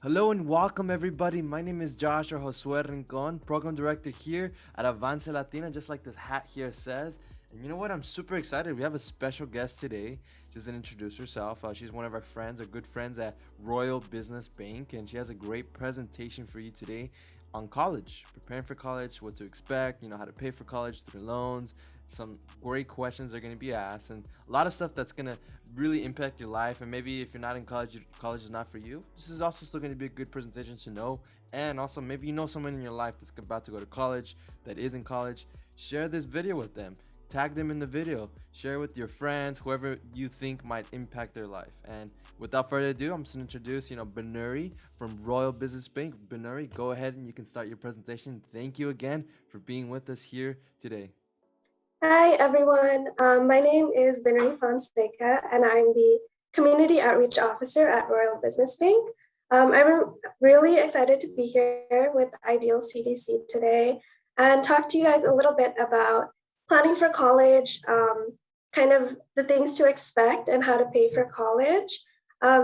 Hello and welcome everybody. My name is Josh or Josué Rincon, program director here at Avance Latina, just like this hat here says. And you know what? I'm super excited. We have a special guest today. She's gonna introduce herself. She's one of our friends, our good friends at Royal Business Bank, and she has a great presentation for you today on college, preparing for college, what to expect, how to pay for college through loans. Some great questions are going to be asked, and a lot of stuff that's going to really impact your life. And maybe if you're not in college, college is not for you. This is also still going to be a good presentation to know. And also, maybe you know someone in your life that's about to go to college, that is in college. Share this video with them. Tag them in the video. Share it with your friends, whoever you think might impact their life. And without further ado, I'm just going to introduce, Binuri from Royal Business Bank. Binuri, go ahead and you can start your presentation. Thank you again for being with us here today. Hi, everyone. My name is Binuri Fonseka, and I'm the Community Outreach Officer at Royal Business Bank. I'm really excited to be here with Ideal CDC today and talk to you guys a little bit about planning for college, kind of the things to expect and how to pay for college.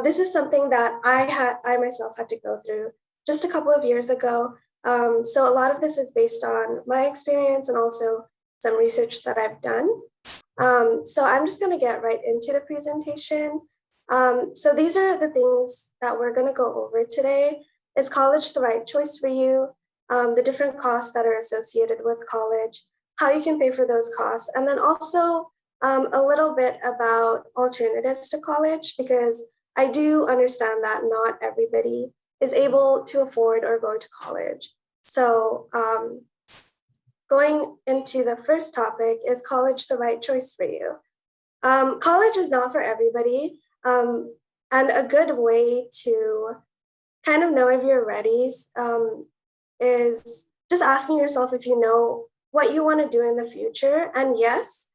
This is something that I myself had to go through just a couple of years ago. So a lot of this is based on my experience and also some research that I've done. So I'm just going to get right into the presentation. So these are the things that we're going to go over today. Is college the right choice for you? The different costs that are associated with college, how you can pay for those costs, and then also a little bit about alternatives to college, because I do understand that not everybody is able to afford or go to college. So going into the first topic, is college the right choice for you? College is not for everybody. And a good way to kind of know if you're ready is just asking yourself if you know what you want to do in the future. And yes,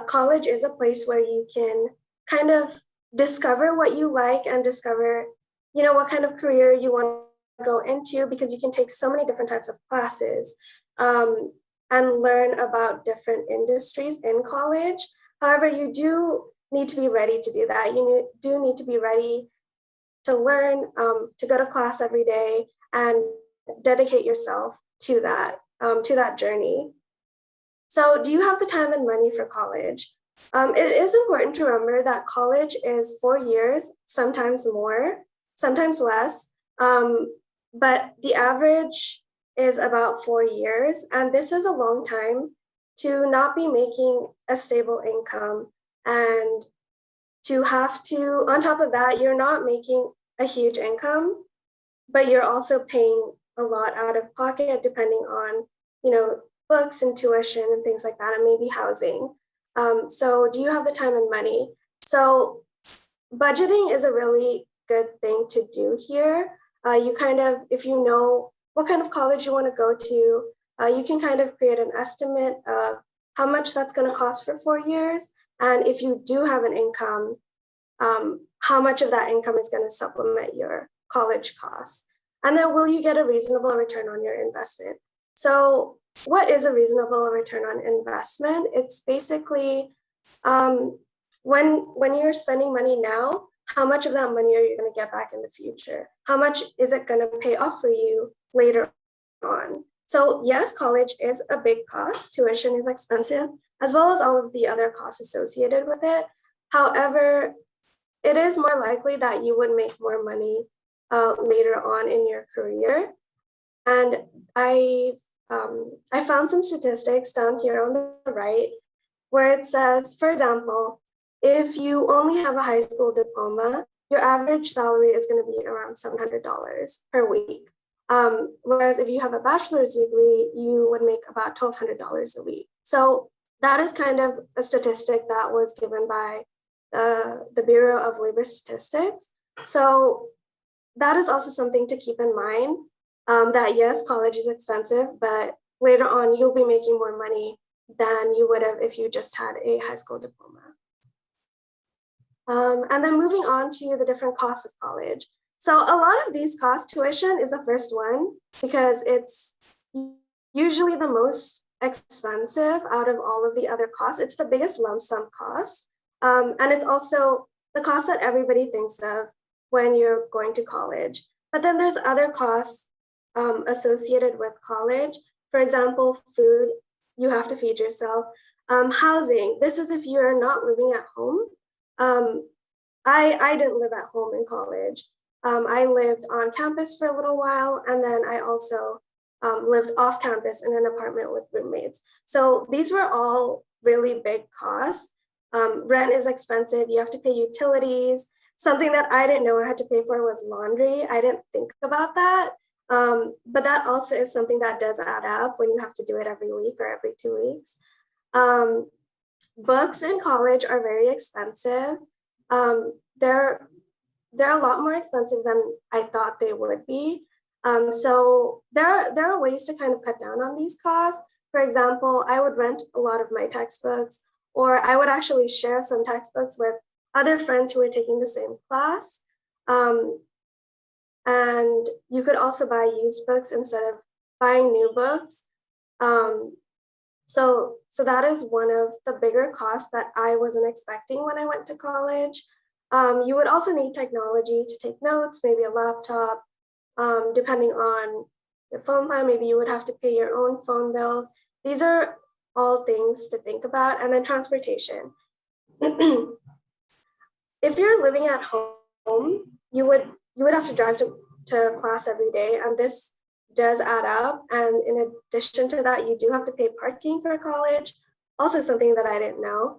college is a place where you can kind of discover what you like and discover, what kind of career you want to go into, because you can take so many different types of classes and learn about different industries in college. However, you do need to be ready to do that. Do need to be ready to learn, to go to class every day and dedicate yourself to that journey. So do you have the time and money for college? It is important to remember that college is 4 years, sometimes more, sometimes less, but the average is about 4 years. And this is a long time to not be making a stable income, and to have to, on top of that, you're not making a huge income, but you're also paying a lot out of pocket, depending on, books and tuition and things like that, and maybe housing. So do you have the time and money? So budgeting is a really good thing to do here. You kind of, if you know what kind of college you want to go to, you can kind of create an estimate of how much that's going to cost for 4 years. And if you do have an income, how much of that income is going to supplement your college costs. And then will you get a reasonable return on your investment? So what is a reasonable return on investment? It's basically when you're spending money now, how much of that money are you going to get back in the future? How much is it going to pay off for you later on? So yes, college is a big cost. Tuition is expensive, as well as all of the other costs associated with it. However, it is more likely that you would make more money later on in your career. And I found some statistics down here on the right, where it says, for example, if you only have a high school diploma, your average salary is going to be around $700 per week. Whereas if you have a bachelor's degree, you would make about $1,200 a week. So that is kind of a statistic that was given by the Bureau of Labor Statistics. So that is also something to keep in mind, that yes, college is expensive, but later on you'll be making more money than you would have if you just had a high school diploma. And then moving on to the different costs of college. So a lot of these costs, tuition is the first one, because it's usually the most expensive out of all of the other costs. It's the biggest lump sum cost. And it's also the cost that everybody thinks of when you're going to college. But then there's other costs associated with college. For example, food, you have to feed yourself. Housing, this is if you're not living at home. I didn't live at home in college. I lived on campus for a little while, and then I also lived off campus in an apartment with roommates. So these were all really big costs. Rent is expensive. You have to pay utilities. Something that I didn't know I had to pay for was laundry. I didn't think about that. But that also is something that does add up when you have to do it every week or every 2 weeks. Books in college are very expensive. They're a lot more expensive than I thought they would be. So there are ways to kind of cut down on these costs. For example, I would rent a lot of my textbooks, or I would actually share some textbooks with other friends who were taking the same class. And you could also buy used books instead of buying new books. So that is one of the bigger costs that I wasn't expecting when I went to college. You would also need technology to take notes, maybe a laptop. Depending on your phone plan, maybe you would have to pay your own phone bills. These are all things to think about. And then transportation. If you're living at home, you would have to drive to class every day, and this does add up. And in addition to that, you do have to pay parking for college, also something that I didn't know.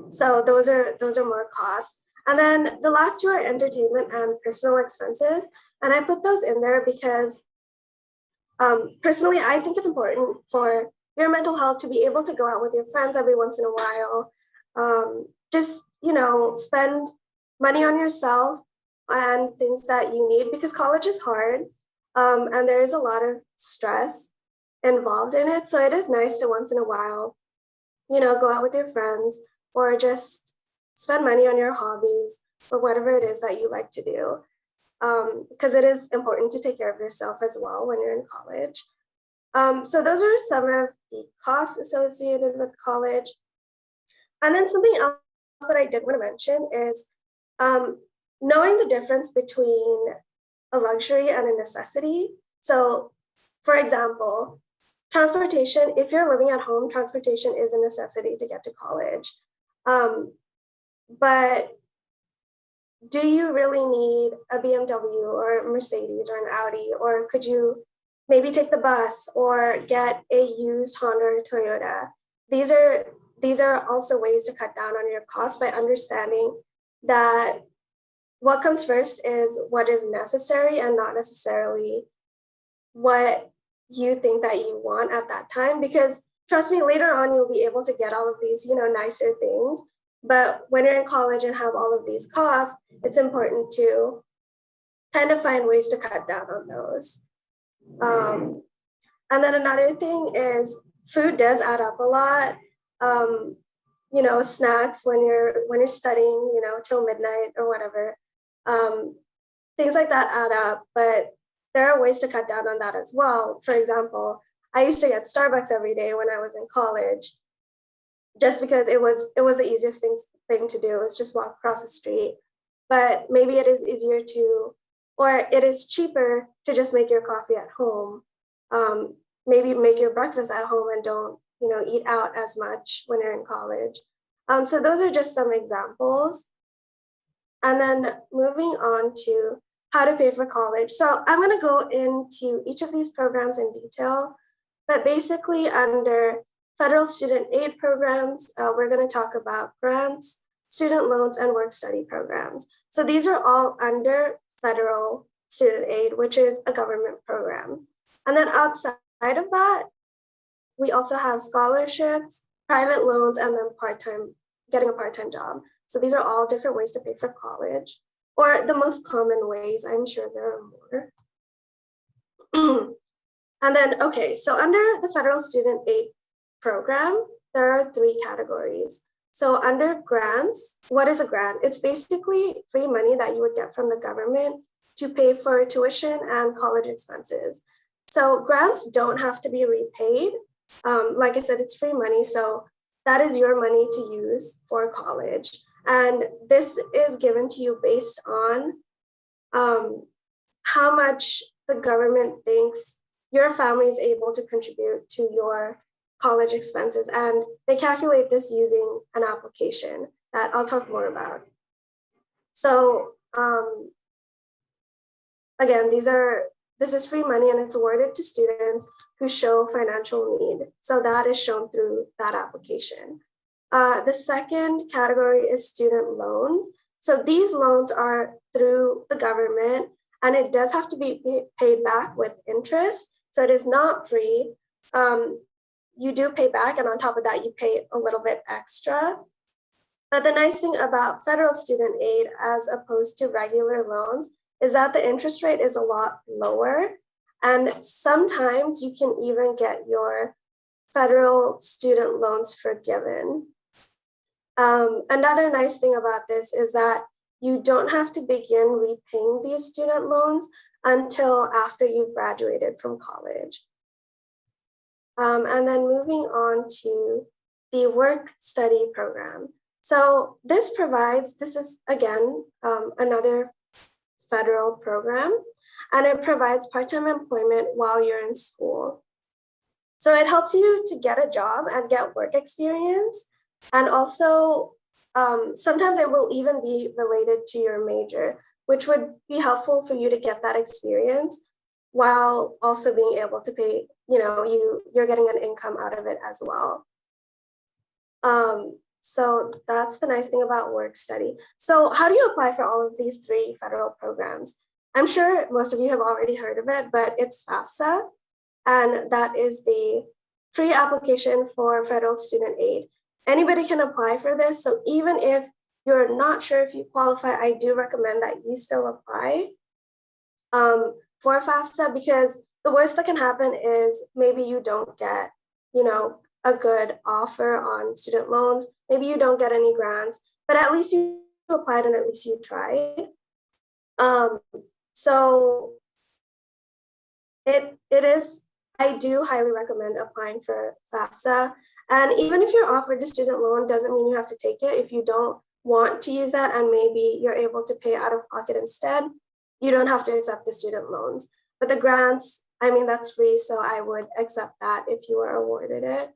So those are more costs. And then the last two are entertainment and personal expenses. And I put those in there because personally, I think it's important for your mental health to be able to go out with your friends every once in a while. Just, spend money on yourself and things that you need, because college is hard and there is a lot of stress involved in it. So it is nice to once in a while, go out with your friends or just spend money on your hobbies or whatever it is that you like to do. Because it is important to take care of yourself as well when you're in college. So those are some of the costs associated with college. And then something else that I did want to mention is knowing the difference between a luxury and a necessity. So, for example, transportation, if you're living at home, transportation is a necessity to get to college. But do you really need a BMW or a Mercedes or an Audi? Or could you maybe take the bus or get a used Honda or Toyota? These are also ways to cut down on your costs by understanding that what comes first is what is necessary and not necessarily what you think that you want at that time. Because trust me, later on, you'll be able to get all of these, nicer things. But when you're in college and have all of these costs, it's important to kind of find ways to cut down on those. And then another thing is food does add up a lot. Snacks when you're studying, till midnight or whatever. Things like that add up, but there are ways to cut down on that as well. For example, I used to get Starbucks every day when I was in college, just because it was the easiest thing to do is just walk across the street. But maybe it is easier or it is cheaper to just make your coffee at home. Maybe make your breakfast at home and don't, eat out as much when you're in college. So those are just some examples. And then moving on to how to pay for college. So I'm going to go into each of these programs in detail, but basically under federal student aid programs, we're going to talk about grants, student loans, and work-study programs. So these are all under federal student aid, which is a government program. And then outside of that, we also have scholarships, private loans, and then getting a part-time job. So these are all different ways to pay for college, or the most common ways. I'm sure there are more. And then, okay, so under the federal student aid program, there are 3 categories. So under grants, what is a grant? It's basically free money that you would get from the government to pay for tuition and college expenses. So grants don't have to be repaid. Like I said, it's free money. So that is your money to use for college. And this is given to you based on how much the government thinks your family is able to contribute to your college expenses. And they calculate this using an application that I'll talk more about. So again, this is free money and it's awarded to students who show financial need. So that is shown through that application. The second category is student loans. So these loans are through the government and it does have to be paid back with interest. So it is not free. You do pay back, and on top of that, you pay a little bit extra. But the nice thing about federal student aid as opposed to regular loans is that the interest rate is a lot lower. And sometimes you can even get your federal student loans forgiven. Another nice thing about this is that you don't have to begin repaying these student loans until after you've graduated from college. And then moving on to the work-study program. So this is again, another federal program, and it provides part-time employment while you're in school. So it helps you to get a job and get work experience. And also, sometimes it will even be related to your major, which would be helpful for you to get that experience while also being able to pay, you're getting an income out of it as well. So that's the nice thing about work study. So how do you apply for all of these three federal programs? I'm sure most of you have already heard of it, but it's FAFSA, and that is the free application for federal student aid. Anybody can apply for this. So even if you're not sure if you qualify, I do recommend that you still apply for FAFSA, because the worst that can happen is maybe you don't get, a good offer on student loans. Maybe you don't get any grants, but at least you applied and at least you tried. So I do highly recommend applying for FAFSA. And even if you're offered a student loan, doesn't mean you have to take it. If you don't want to use that and maybe you're able to pay out of pocket instead, you don't have to accept the student loans. But the grants, that's free, so I would accept that if you are awarded it.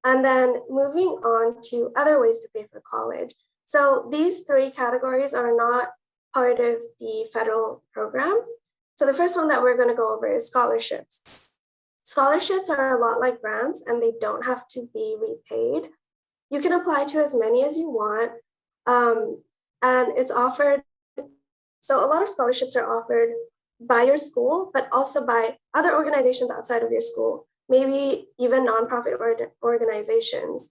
And then moving on to other ways to pay for college. So these three categories are not part of the federal program. So the first one that we're going to go over is scholarships. Scholarships are a lot like grants, and they don't have to be repaid. You can apply to as many as you want, and it's offered. So a lot of scholarships are offered by your school, but also by other organizations outside of your school, maybe even nonprofit organizations.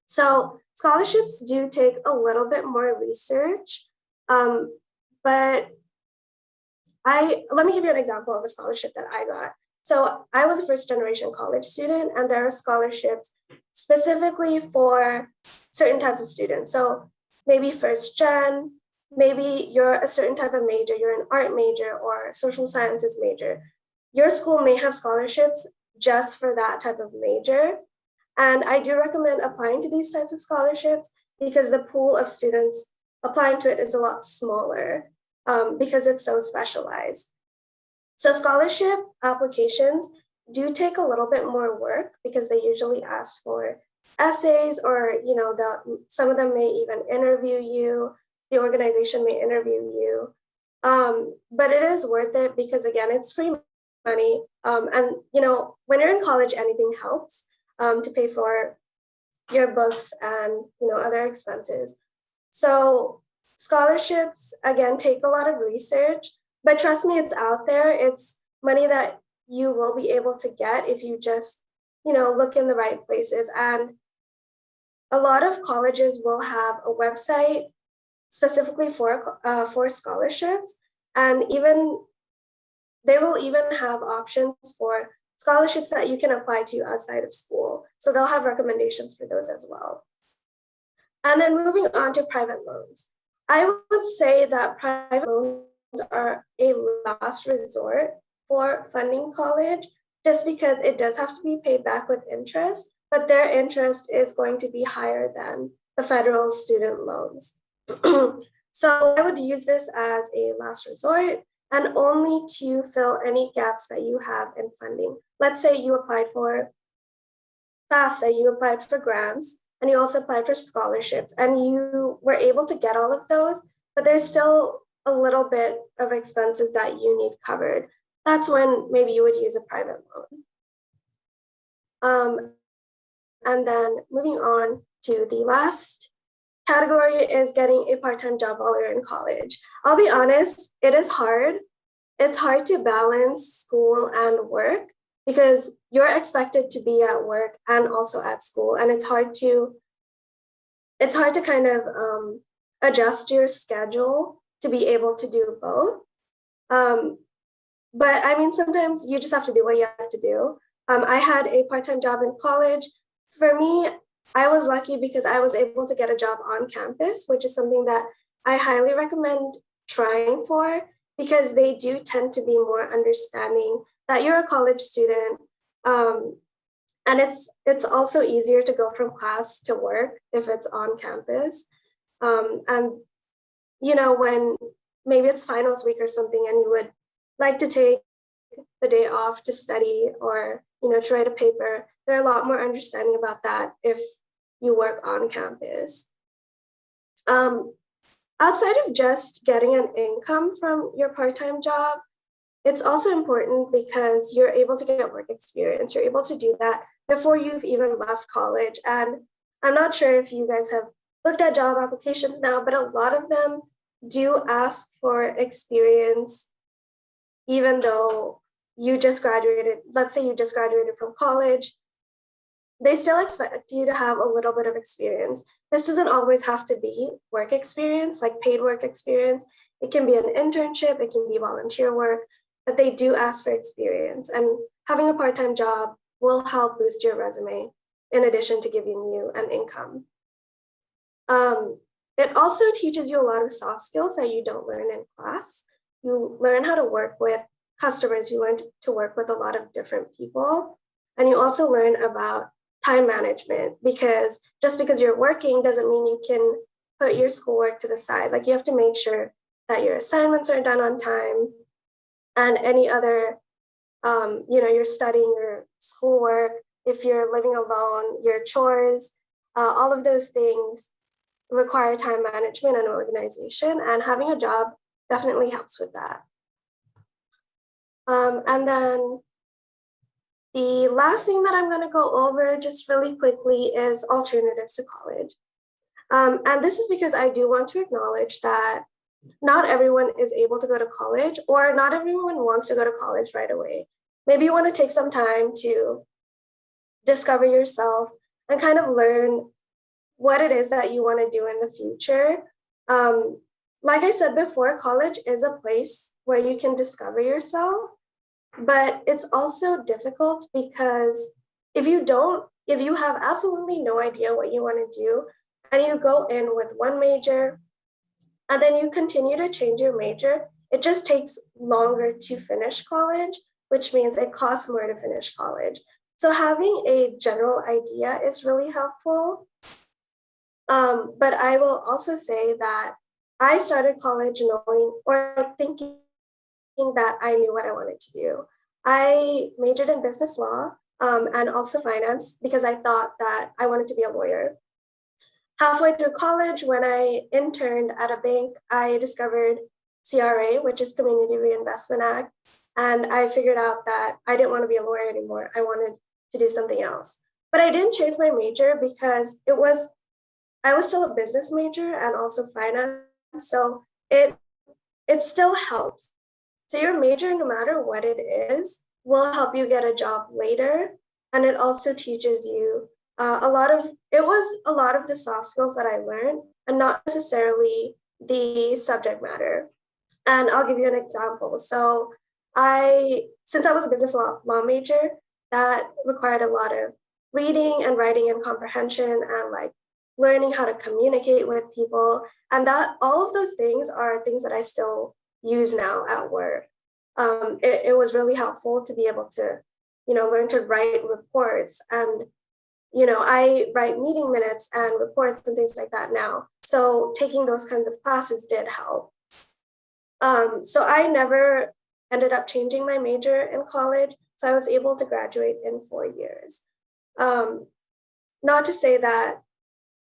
So scholarships do take a little bit more research, but let me give you an example of a scholarship that I got. So I was a first generation college student, and there are scholarships specifically for certain types of students. So maybe first gen, maybe you're a certain type of major, you're an art major or social sciences major. Your school may have scholarships just for that type of major. And I do recommend applying to these types of scholarships because the pool of students applying to it is a lot smaller because it's so specialized. So scholarship applications do take a little bit more work because they usually ask for essays, or some of them may even interview you. The organization may interview you, but it is worth it because, again, it's free money. And when you're in college, anything helps to pay for your books and other expenses. So scholarships, again, take a lot of research. But trust me, it's out there. It's money that you will be able to get if you just, look in the right places. And a lot of colleges will have a website specifically for scholarships, and they will even have options for scholarships that you can apply to outside of school. So they'll have recommendations for those as well. And then moving on to private loans. I would say that private loans are a last resort for funding college, just because it does have to be paid back with interest, but their interest is going to be higher than the federal student loans. So I would use this as a last resort and only to fill any gaps that you have in funding. Let's say you applied for FAFSA, you applied for grants, and you also applied for scholarships, and you were able to get all of those, but there's still a little bit of expenses that you need covered. That's when maybe you would use a private loan. And then moving on to the last category is getting a part-time job while you're in college. I'll be honest, it is hard. It's hard to balance school and work because you're expected to be at work and also at school, and it's hard to kind of adjust your schedule to be able to do both. But I mean, sometimes you just have to do what you have to do. I had a part-time job in college. For me, I was lucky because I was able to get a job on campus, which is something that I highly recommend trying for because they do tend to be more understanding that you're a college student. And it's also easier to go from class to work if it's on campus. And, you know, when maybe it's finals week or something and you would like to take the day off to study or, you know, to write a paper, they're a lot more understanding about that if you work on campus. Outside of just getting an income from your part-time job, it's also important because you're able to get work experience. You're able to do that before you've even left college. And I'm not sure if you guys have looked at job applications now, but a lot of them do ask for experience, even though you just graduated. Let's say you just graduated from college. They still expect you to have a little bit of experience. This doesn't always have to be work experience, like paid work experience. It can be an internship, it can be volunteer work, but they do ask for experience. And having a part-time job will help boost your resume in addition to giving you an income. It also teaches you a lot of soft skills that you don't learn in class. You learn how to work with customers, you learn to work with a lot of different people, and you also learn about time management because just because you're working doesn't mean you can put your schoolwork to the side. Like you have to make sure that your assignments are done on time and any other, you know, you're studying your schoolwork, if you're living alone, your chores, all of those things require time management and organization, and having a job definitely helps with that. And then the last thing that I'm going to go over just really quickly is alternatives to college. And this is because I do want to acknowledge that not everyone is able to go to college, or not everyone wants to go to college right away. Maybe you want to take some time to discover yourself and kind of learn what it is that you want to do in the future. Like I said before, college is a place where you can discover yourself, but it's also difficult because if you have absolutely no idea what you want to do and you go in with one major and then you continue to change your major, it just takes longer to finish college, which means it costs more to finish college. So having a general idea is really helpful. But I will also say that I started college knowing or thinking that I knew what I wanted to do. I majored in business law and also finance because I thought that I wanted to be a lawyer. Halfway through college, when I interned at a bank, I discovered CRA, which is Community Reinvestment Act, and I figured out that I didn't want to be a lawyer anymore. I wanted to do something else. But I didn't change my major because I was still a business major and also finance, so it still helps. So your major, no matter what it is, will help you get a job later, and it also teaches you a lot of the soft skills that I learned, and not necessarily the subject matter. And I'll give you an example. So since I was a business law major, that required a lot of reading and writing and comprehension and like learning how to communicate with people. And that all of those things are things that I still use now at work. It was really helpful to be able to, you know, learn to write reports and I write meeting minutes and reports and things like that now. So taking those kinds of classes did help. So I never ended up changing my major in college. So I was able to graduate in 4 years. Not to say that,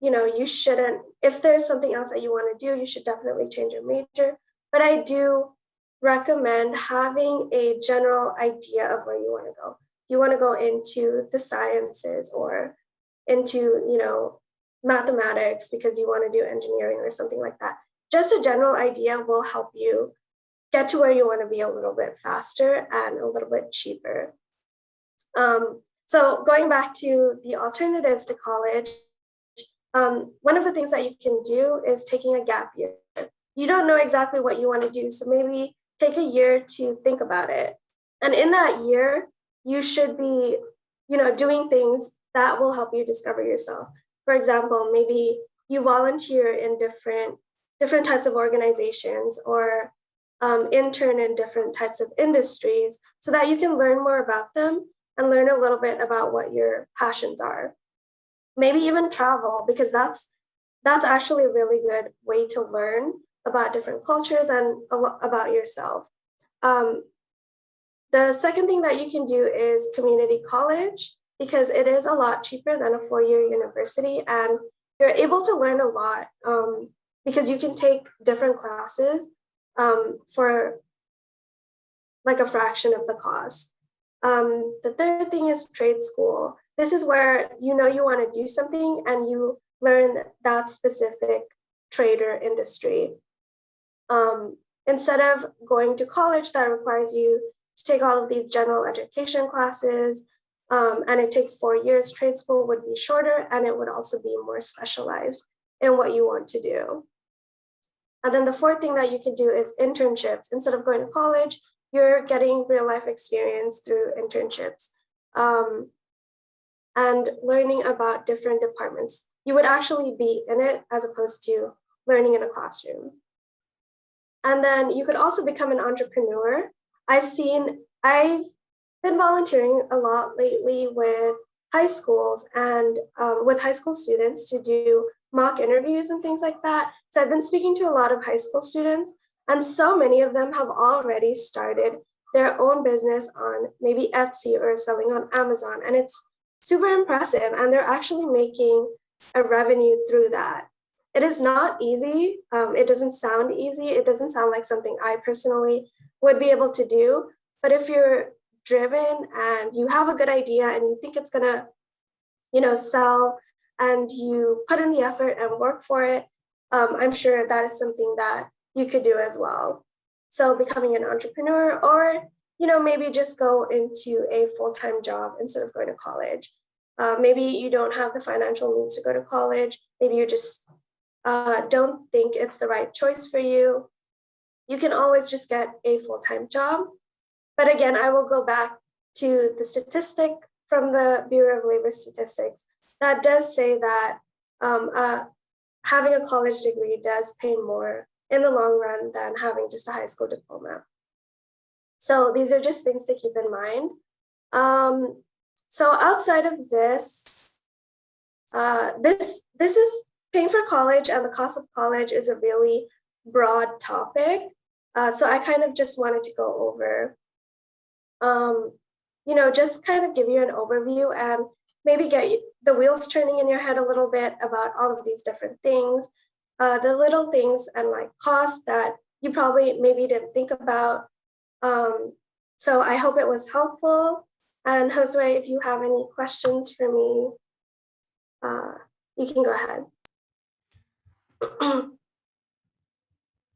you shouldn't, if there's something else that you want to do, you should definitely change your major. But I do recommend having a general idea of where you want to go. You want to go into the sciences or into, mathematics because you want to do engineering or something like that. Just a general idea will help you get to where you want to be a little bit faster and a little bit cheaper. So going back to the alternatives to college, one of the things that you can do is taking a gap year. You don't know exactly what you want to do, so maybe take a year to think about it. And in that year, you should be, doing things that will help you discover yourself. For example, maybe you volunteer in different types of organizations or intern in different types of industries so that you can learn more about them and learn a little bit about what your passions are. Maybe even travel, because that's actually a really good way to learn about different cultures and about yourself. The second thing that you can do is community college, because it is a lot cheaper than a 4-year university, and you're able to learn a lot because you can take different classes for like a fraction of the cost. The third thing is trade school. This is where you want to do something and you learn that specific trade or industry. Instead of going to college that requires you to take all of these general education classes, and it takes 4 years, trade school would be shorter and it would also be more specialized in what you want to do. And then the fourth thing that you can do is internships. Instead of going to college, you're getting real life experience through internships and learning about different departments. You would actually be in it as opposed to learning in a classroom. And then you could also become an entrepreneur. I've been volunteering a lot lately with high schools and with high school students to do mock interviews and things like that. So I've been speaking to a lot of high school students, and so many of them have already started their own business on maybe Etsy or selling on Amazon. And it's super impressive. And they're actually making a revenue through that. It is not easy. It doesn't sound easy. It doesn't sound like something I personally would be able to do. But if you're driven and you have a good idea and you think it's gonna, sell, and you put in the effort and work for it, I'm sure that is something that you could do as well. So becoming an entrepreneur, or maybe just go into a full-time job instead of going to college. Maybe you don't have the financial means to go to college. Maybe you just don't think it's the right choice for you. You can always just get a full-time job. But again, I will go back to the statistic from the Bureau of Labor Statistics that does say that having a college degree does pay more in the long run than having just a high school diploma. So these are just things to keep in mind. So outside of this, this is paying for college, and the cost of college is a really broad topic. So I kind of just wanted to go over, just kind of give you an overview and maybe get the wheels turning in your head a little bit about all of these different things, the little things and like costs that you probably maybe didn't think about. So I hope it was helpful. And Josue, if you have any questions for me, you can go ahead.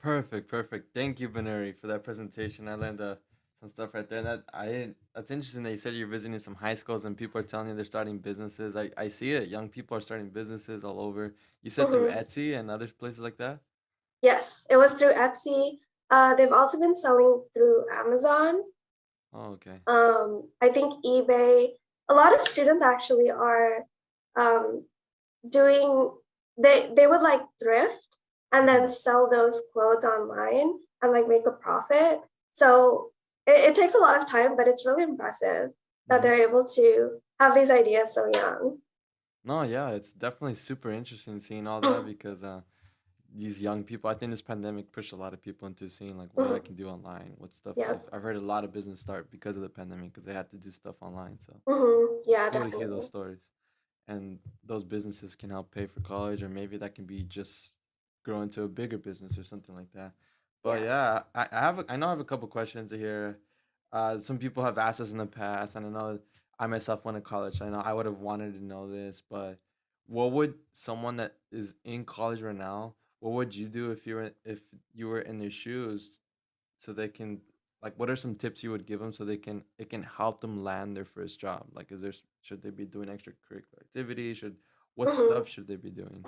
Perfect. Thank you, Binuri, for that presentation. I learned some stuff right there. And that's interesting that you said you're visiting some high schools and people are telling you they're starting businesses. I see it. Young people are starting businesses all over. You said through Etsy and other places like that? Yes, it was through Etsy. They've also been selling through Amazon. Oh, okay. I think eBay. A lot of students actually are doing. They would like thrift and then sell those clothes online and like make a profit. So it takes a lot of time, but it's really impressive that they're able to have these ideas so young. No, yeah, it's definitely super interesting seeing all that because these young people, I think this pandemic pushed a lot of people into seeing like what I Mhm. can do online, what stuff. Yep. I've heard a lot of business start because of the pandemic because they had to do stuff online. So Yeah, cool to hear those definitely. stories. And those businesses can help pay for college, or maybe that can be just grow into a bigger business or something like that. But Yeah. yeah, I know I have a couple questions here. Some people have asked us in the past, and I know I myself went to college. I know I would have wanted to know this, but what would someone that is in college right now, what would you do if you were in their shoes so they can like what are some tips you would give them so they can it can help them land their first job? Like is there should they be doing extracurricular activities? Should what Mhm. stuff should they be doing?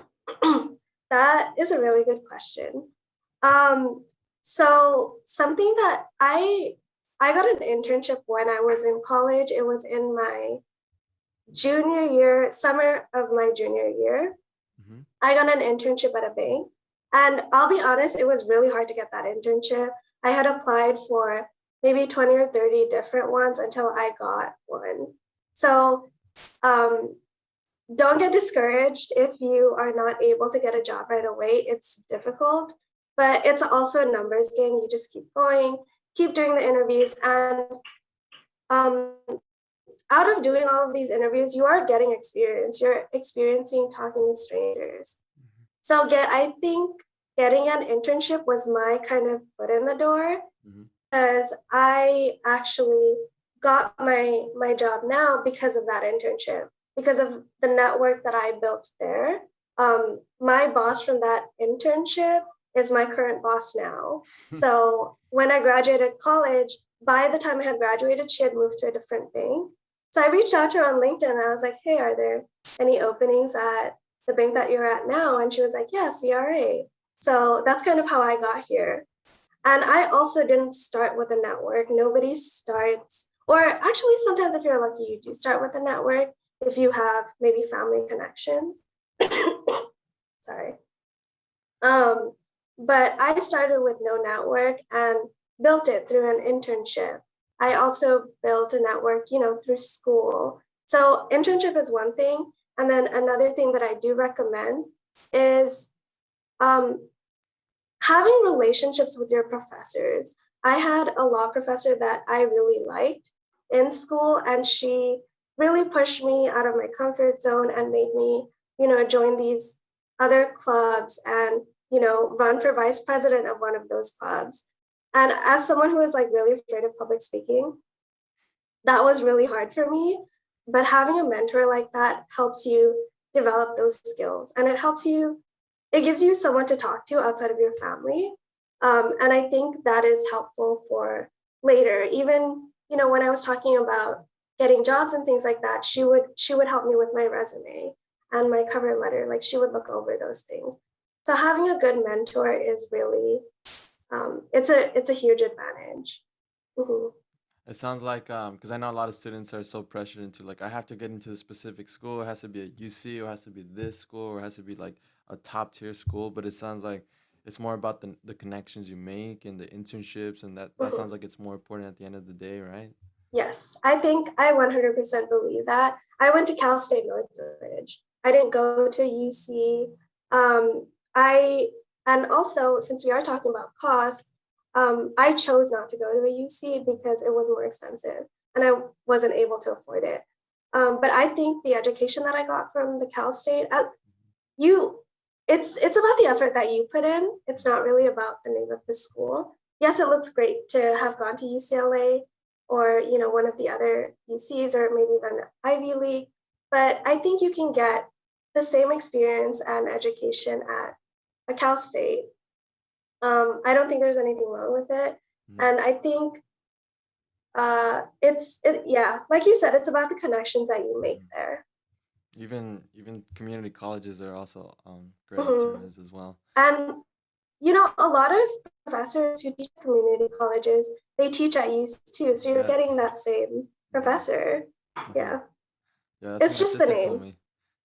That is a really good question. Um, so something that I got an internship when I was in college. It was in my junior year, summer of my junior year. Mm-hmm. I got an internship at a bank. And I'll be honest, it was really hard to get that internship. I had applied for maybe 20 or 30 different ones until I got one. So um, don't get discouraged if you are not able to get a job right away. It's difficult, but it's also a numbers game. You just keep going, keep doing the interviews, and um, out of doing all of these interviews, you are getting experience. You're experiencing talking to strangers. So I think getting an internship was my kind of foot in the door Mm-hmm. because I actually got my job now because of that internship, because of the network that I built there. My boss from that internship is my current boss now. So when I graduated college, by the time I had graduated, she had moved to a different bank. So I reached out to her on LinkedIn and I was like, hey, are there any openings at the bank that you're at now? And she was like, yeah, CRA. So that's kind of how I got here. And I also didn't start with a network. Nobody starts, or actually, sometimes if you're lucky, you do start with a network if you have maybe family connections. Sorry. Um, but I started with no network and built it through an internship. I also built a network, through school. So internship is one thing. And then another thing that I do recommend is um, having relationships with your professors. I had a law professor that I really liked in school, and she really pushed me out of my comfort zone and made me, join these other clubs and, run for vice president of one of those clubs. And as someone who is like really afraid of public speaking, that was really hard for me. But having a mentor like that helps you develop those skills, and it gives you someone to talk to outside of your family. And I think that is helpful for later. Even, when I was talking about getting jobs and things like that, she would help me with my resume and my cover letter. Like she would look over those things. So having a good mentor is really it's a huge advantage. Mhm. It sounds like because I know a lot of students are so pressured into like I have to get into a specific school. It has to be a UC, or it has to be this school, or it has to be like a top tier school. But it sounds like it's more about the connections you make and the internships, and that Mhm. sounds like it's more important at the end of the day, right? Yes, I think I 100% believe that. I went to Cal State Northridge. I didn't go to UC. I and also since we are talking about cost, I chose not to go to a UC because it was more expensive and I wasn't able to afford it. But I think the education that I got from the Cal State, you, it's about the effort that you put in. It's not really about the name of the school. Yes, it looks great to have gone to UCLA or one of the other UCs or maybe even Ivy League, but I think you can get the same experience and education at a Cal State. I don't think there's anything wrong with it, Mm-hmm. and I think yeah, like you said, it's about the connections that you make Mm-hmm. there. Even community colleges are also great Mhm. alternatives as well. And a lot of professors who teach at community colleges, they teach at UC too. So you're getting Yes. that same Mm-hmm. professor. Mm-hmm. Yeah. Yeah, that's what It's my just the sister told name. me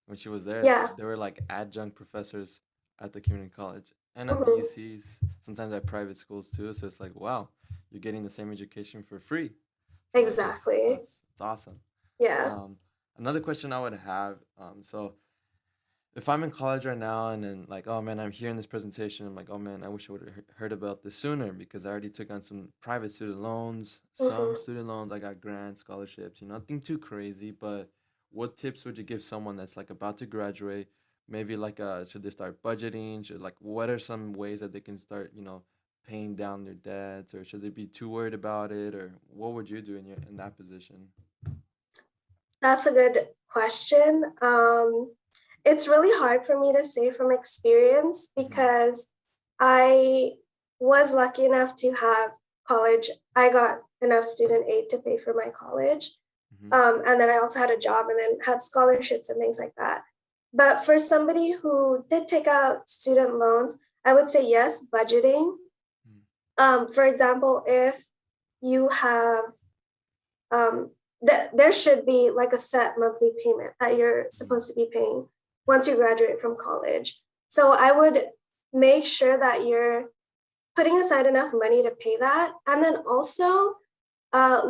when she was there. Yeah. They were like adjunct professors at the community college and at the Mhm. UCs, sometimes at private schools too. So it's like, wow, you're getting the same education for free. So Exactly. it's awesome. Yeah. Um, another question I would have, so if I'm in college right now and then like, oh man, I'm hearing this presentation, I'm like, oh man, I wish I would have heard about this sooner because I already took on some private student loans, some Mhm. student loans, I got grants, scholarships, nothing too crazy, but what tips would you give someone that's like about to graduate? Maybe like should they start budgeting? Should like what are some ways that they can start, paying down their debts, or should they be too worried about it, or what would you do in that position? That's a good question. It's really hard for me to say from experience Mm-hmm. because I was lucky enough to have college. I got enough student aid to pay for my college. Mm-hmm. And then I also had a job and then had scholarships and things like that. But for somebody who did take out student loans, I would say yes, budgeting. For example, if you have there should be like a set monthly payment that you're Mm-hmm. supposed to be paying once you graduate from college. So I would make sure that you're putting aside enough money to pay that. And then also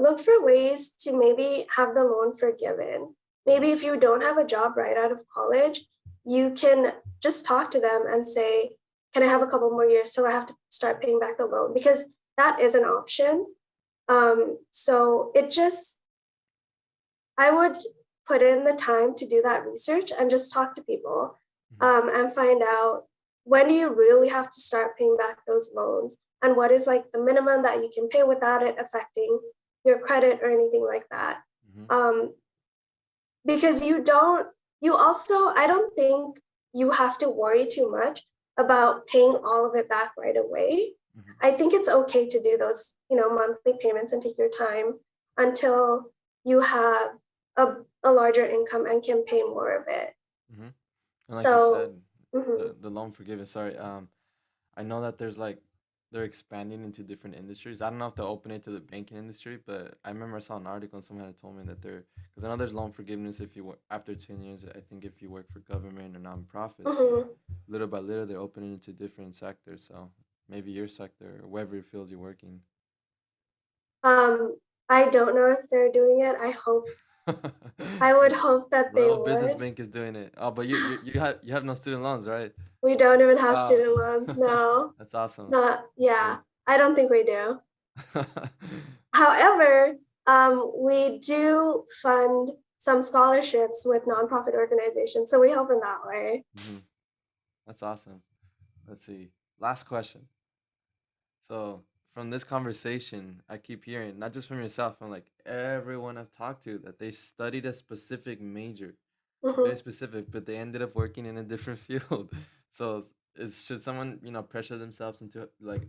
look for ways to maybe have the loan forgiven. Maybe if you don't have a job right out of college, you can just talk to them and say, can I have a couple more years till I have to start paying back the loan? Because that is an option. So it just I would put in the time to do that research and just talk to people Mm-hmm. and find out when do you really have to start paying back those loans and what is like the minimum that you can pay without it affecting your credit or anything like that. Mm-hmm. Um, because you also, I don't think you have to worry too much about paying all of it back right away. Mm-hmm. I think it's okay to do those, monthly payments and take your time until you have a larger income and can pay more of it. Mm-hmm. And like you So, said, mhm. the loan forgiveness. Sorry, I know that there's like they're expanding into different industries. I don't know if they'll open it to the banking industry, but I remember I saw an article and someone had told me that they're because I know there's loan forgiveness if you work after 10 years. I think if you work for government or nonprofits, but Mhm. little by little they're opening into different sectors. So maybe your sector or wherever field you're working. Um, I don't know if they're doing it. I would hope that they Bro, business would. bank is doing it. Oh, but you have no student loans, right? We don't even have Oh, student loans. No, that's awesome. not, That's good. yeah, I don't think we do. However, we do fund some scholarships with nonprofit organizations, so we help in that way. hmm That's awesome. Let's see. Last question. So, from this conversation, I keep hearing, not just from yourself, from like everyone I've talked to, that they studied a specific major, very Mhm. specific, but they ended up working in a different field. So, should someone, pressure themselves into like,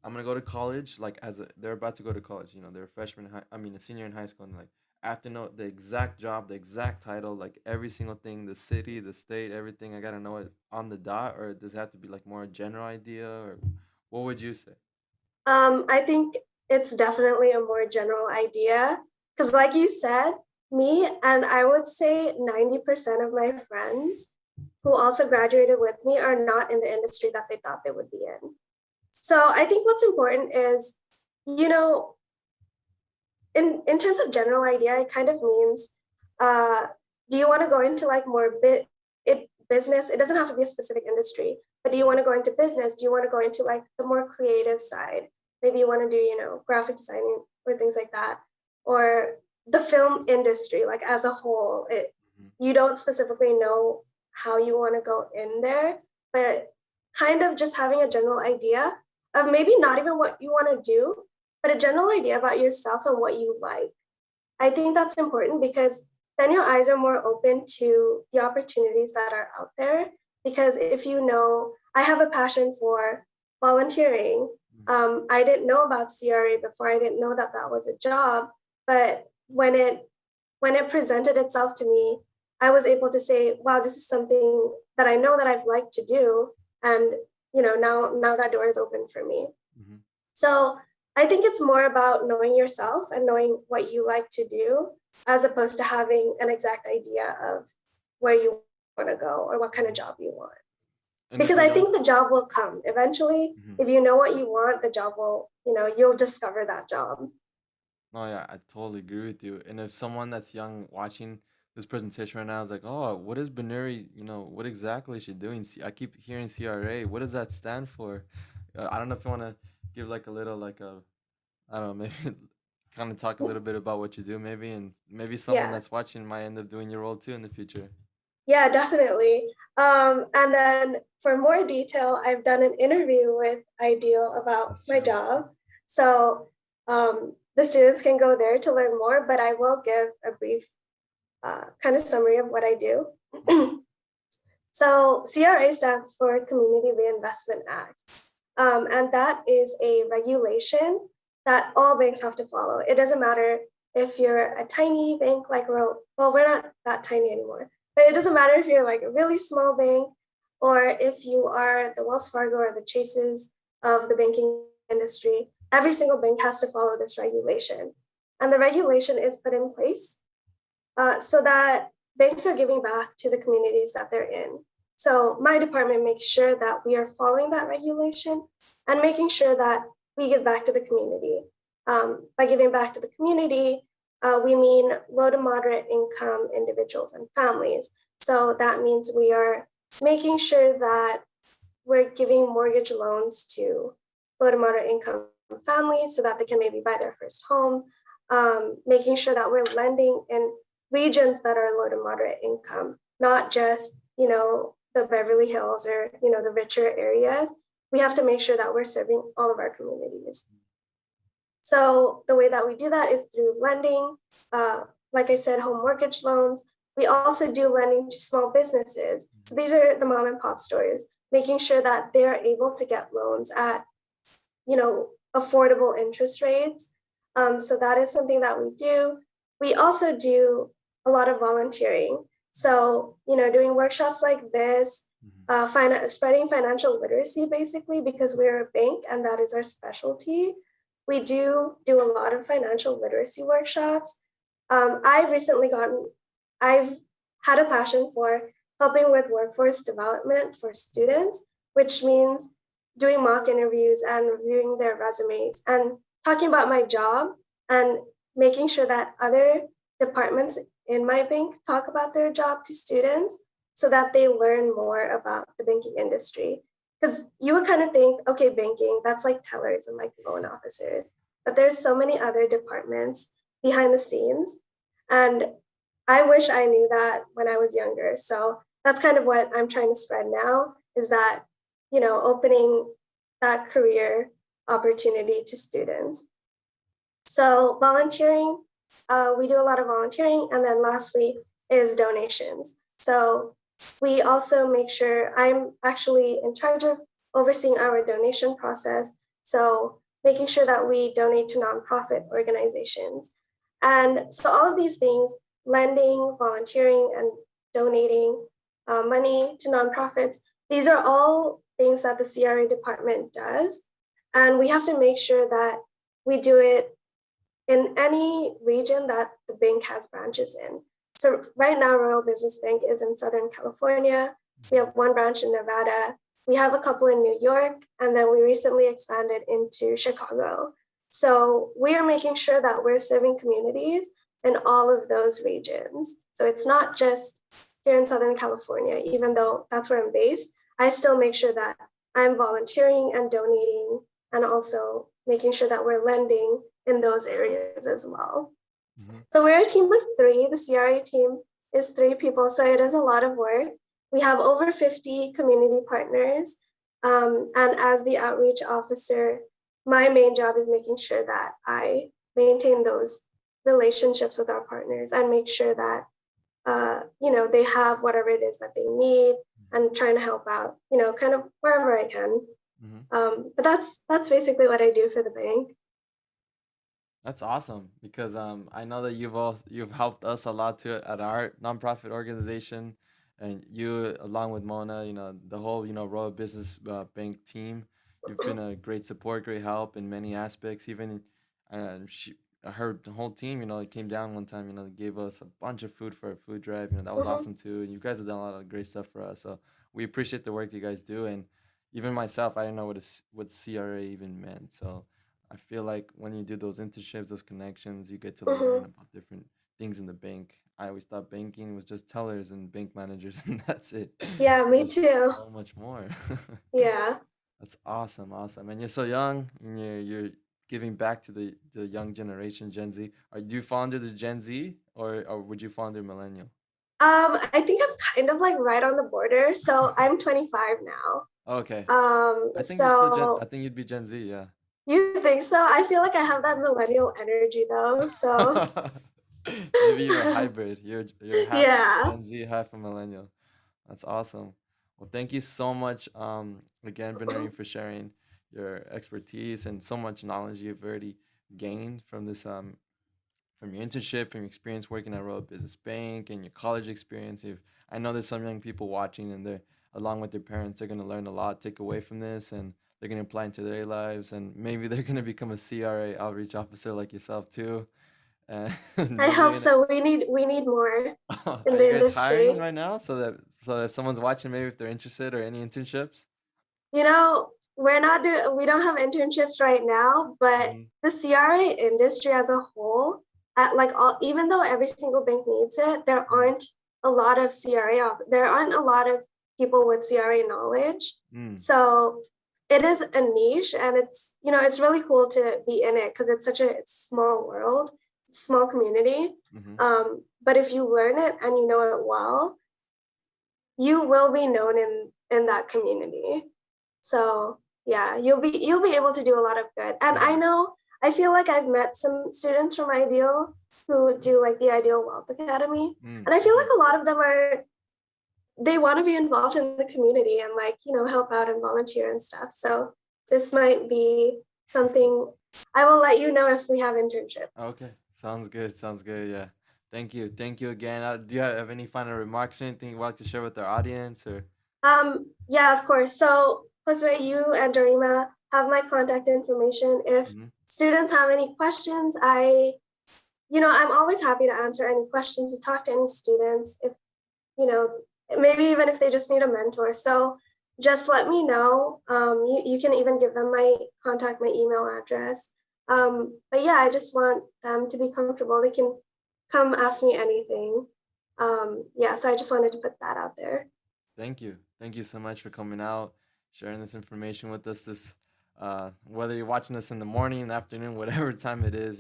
I'm gonna go to college, like they're about to go to college, they're a freshman, I mean, a senior in high school, and like, I have to know the exact job, the exact title, like every single thing, the city, the state, everything. I gotta know it on the dot, or does it have to be like more a general idea, or what would you say? I think it's definitely a more general idea because, like you said, me and I would say 90% of my friends who also graduated with me are not in the industry that they thought they would be in. So I think what's important is, you know, in terms of general idea, it kind of means, uh, do you want to go into like more business? It doesn't have to be a specific industry, but do you want to go into business? Do you want to go into like the more creative side? Maybe you want to do, graphic designing or things like that, or the film industry, like as a whole. Mhm. You don't specifically know how you want to go in there, but kind of just having a general idea of maybe not even what you want to do, but a general idea about yourself and what you like. I think that's important because then your eyes are more open to the opportunities that are out there. Because if you know, I have a passion for volunteering. Mhm. I didn't know about CRA before. I didn't know that that was a job, but when it presented itself to me, I was able to say, "Wow, this is something that I know that I've liked to do," and now that door is open for me. Mhm. So I think it's more about knowing yourself and knowing what you like to do as opposed to having an exact idea of where you want to go or what kind of Mhm. job you want. And if Because we I don't, think the job will come eventually. Mhm. If you know what you want, the job will, you'll discover that job. No, yeah, I totally agree with you. And if someone that's young watching this presentation right now. I was like, oh, what is Binuri? What exactly is she doing? I keep hearing CRA. What does that stand for? I don't know if you want to give like a little like a I don't know, maybe kind of talk a little bit about what you do, maybe, and maybe someone Yeah. that's watching might end up doing your role too in the future. Yeah, definitely. And then for more detail, I've done an interview with Ideal about That's my true. job. So the students can go there to learn more, but I will give a brief kind of summary of what I do. Okay. So CRA stands for Community Reinvestment Act. And that is a regulation that all banks have to follow. It doesn't matter if you're a tiny bank like we're not that tiny anymore, but it doesn't matter if you're like a really small bank or if you are the Wells Fargo or the Chases of the banking industry. Every single bank has to follow this regulation. And the regulation is put in place so that banks are giving back to the communities that they're in. So my department makes sure that we are following that regulation and making sure that we give back to the community. By giving back to the community, we mean low to moderate income individuals and families. So that means we are making sure that we're giving mortgage loans to low to moderate income families so that they can maybe buy their first home, making sure that we're lending in regions that are low to moderate income, not just, the Beverly Hills or, the richer areas. We have to make sure that we're serving all of our communities. So the way that we do that is through lending, like I said, home mortgage loans. We also do lending to small businesses. So these are the mom and pop stores, making sure that they're able to get loans at, affordable interest rates. So that is something that we do. We also do a lot of volunteering. So, doing workshops like this, Hmm. spreading financial literacy basically, because we're a bank and that is our specialty. We do a lot of financial literacy workshops. I've recently I've had a passion for helping with workforce development for students, which means doing mock interviews and reviewing their resumes and talking about my job and making sure that other departments in my bank talk about their job to students so that they learn more about the banking industry. Because you would kind of think, okay, banking, that's like tellers and like loan officers. But there's so many other departments behind the scenes. And I wish I knew that when I was younger. So that's kind of what I'm trying to spread now is that, opening that career opportunity to students. So volunteering, we do a lot of volunteering. And then lastly is donations. So we also make sure I'm actually in charge of overseeing our donation process. So making sure that we donate to nonprofit organizations. And so all of these things, lending, volunteering, and donating money to nonprofits, these are all things that the CRA department does. And we have to make sure that we do it in any region that the bank has branches in. So right now, Royal Business Bank is in Southern California. We have one branch in Nevada. We have a couple in New York, and then we recently expanded into Chicago. So we are making sure that we're serving communities in all of those regions. So it's not just here in Southern California, even though that's where I'm based. I still make sure that I'm volunteering and donating and also making sure that we're lending in those areas as well. Hmm. So we're a team of three. The CRA team is three people, so it is a lot of work. We have over 50 community partners. And as the outreach officer, my main job is making sure that I maintain those relationships with our partners and make sure that they have whatever it is that they need and trying to help out, kind of wherever I can. Hmm. But that's basically what I do for the bank. That's awesome because I know that you've helped us a lot too at our nonprofit organization, and you along with Mona, the whole Royal Business Bank team, you've been a great support, great help in many aspects. Even she, her whole team, it came down one time, gave us a bunch of food for a food drive. That was Mhm. awesome too. And you guys have done a lot of great stuff for us, so we appreciate the work you guys do. And even myself, I didn't know what CRA even meant, so I feel like when you do those internships, those connections, you get to learn Mhm. about things in the bank. I always thought banking was just tellers and bank managers, and that's it. Yeah, me There's too. so much more. Yeah. That's awesome, awesome. And you're so young, and you're giving back to the young generation, Gen Z. Do you fall under the Gen Z, or would you fall under millennial? I think I'm kind of like right on the border. So I'm 25 now. Okay, I think you're still Gen. I So think you'd be Gen Z, yeah. you think so? I feel like I have that millennial energy though. So Maybe you're a hybrid. You're half yeah. Gen Z, half a millennial. That's awesome. Well, thank you so much, again, Binuri, for sharing your expertise and so much knowledge you've already gained from this, from your internship, from your experience working at Royal Business Bank, and your college experience. If I know there's some young people watching, and they're along with their parents, they're gonna learn a lot, take away from this, and they're gonna apply into their lives, and maybe they're gonna become a CRA outreach officer like yourself too, and I maybe hope they're gonna. so. We need more in Are the you guys hiring industry. right now? So if someone's watching, maybe if they're interested or any internships. You know, we don't have internships right now, but Hmm. the CRA industry as a whole, at like all, even though every single bank needs it, there aren't a lot of people with CRA knowledge. Mm. So it is a niche, and it's really cool to be in it because it's small world, small community. Hmm. But if you learn it and you know it well, you will be known in that community. So yeah, you'll be able to do a lot of good. And Hmm. I feel like I've met some students from Ideal who do like the Ideal Wealth Academy. Mm. And I feel Hmm. like a lot of them they want to be involved in the community and like, help out and volunteer and stuff. So this might be something I will let you know if we have internships. Okay, sounds good. Sounds good. Yeah. Thank you again. Do you have any final remarks or anything you'd like to share with our audience, or? Yeah, of course. So Josue, you and Dorima have my contact information. If Hmm. students have any questions, I'm always happy to answer any questions, to talk to any students, if, you know, maybe even if they just need a mentor. So just let me know. You can even give them my email address. But yeah, I just want them to be comfortable. They can come ask me anything. Yeah, so I just wanted to put that out there. Thank you. Thank you so much for coming out, sharing this information with us. Whether you're watching us in the morning, afternoon, whatever time it is,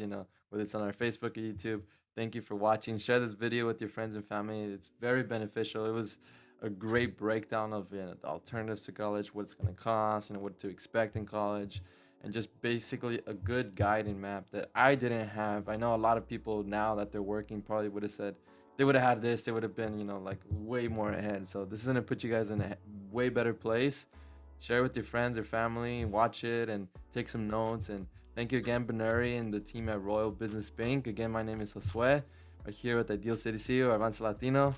whether it's on our Facebook or YouTube. Thank you for watching. Share this video with your friends and family. It's very beneficial. It was a great breakdown of, the alternatives to college, what it's going to cost, what to expect in college, and just basically a good guide and map that I didn't have. I know a lot of people now that they're working probably would have said, they would have had this, they would have been, like way more ahead. So this is gonna put you guys in a way better place. Share with your friends or family, watch it, and take some notes. And thank you again, Binuri and the team at Royal Business Bank. Again, my name is Josue. We're here with Ideal City CEO, Avance Latino,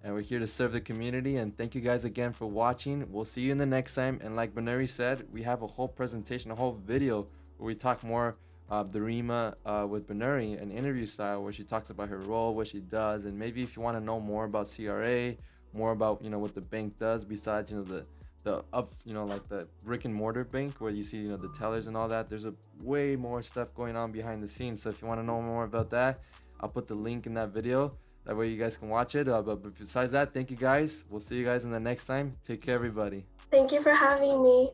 and we're here to serve the community. And thank you guys again for watching. We'll see you in the next time. And like Binuri said, we have a whole presentation, a whole video where we talk more Darima with Binuri, an interview style where she talks about her role, what she does, and maybe if you want to know more about CRA, more about what the bank does besides like the brick and mortar bank where you see the tellers and all that. There's a way more stuff going on behind the scenes. So if you want to know more about that, I'll put the link in that video. That way you guys can watch it. But besides that, thank you guys. We'll see you guys in the next time. Take care, everybody. Thank you for having me.